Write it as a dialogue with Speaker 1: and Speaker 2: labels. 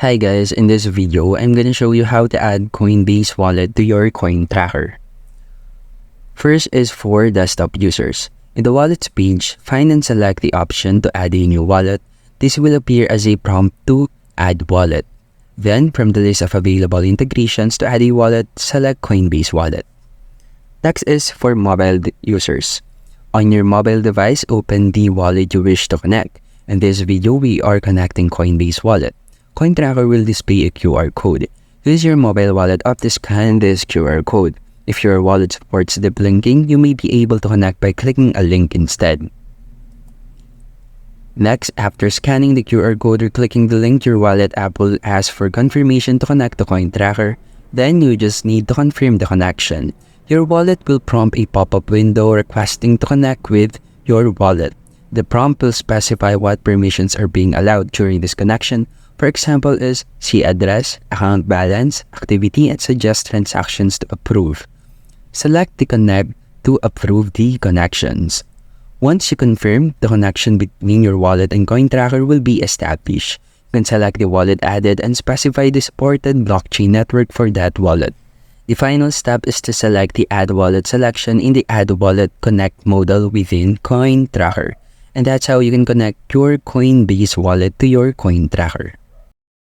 Speaker 1: Hi guys, in this video, I'm gonna show you how to add Coinbase Wallet to your CoinTracker. First is for desktop users. In the Wallets page, find and select the option to add a new wallet. This will appear as a prompt to add wallet. Then, from the list of available integrations to add a wallet, select Coinbase Wallet. Next is for mobile users. On your mobile device, open the wallet you wish to connect. In this video, we are connecting Coinbase Wallet. CoinTracker will display a QR code. Use your mobile wallet app to scan this QR code. If your wallet supports deep linking, you may be able to connect by clicking a link instead. Next, after scanning the QR code or clicking the link, your wallet app will ask for confirmation to connect to CoinTracker. Then you just need to confirm the connection. Your wallet will prompt a pop-up window requesting to connect with your wallet. The prompt will specify what permissions are being allowed during this connection. For example is see address, account balance, activity, and suggest transactions to approve. Select the connect to approve the connections. Once you confirm, the connection between your wallet and CoinTracker will be established. You can select the wallet added and specify the supported blockchain network for that wallet. The final step is to select the Add Wallet selection in the Add Wallet Connect modal within CoinTracker. And that's how you can connect your Coinbase wallet to your CoinTracker.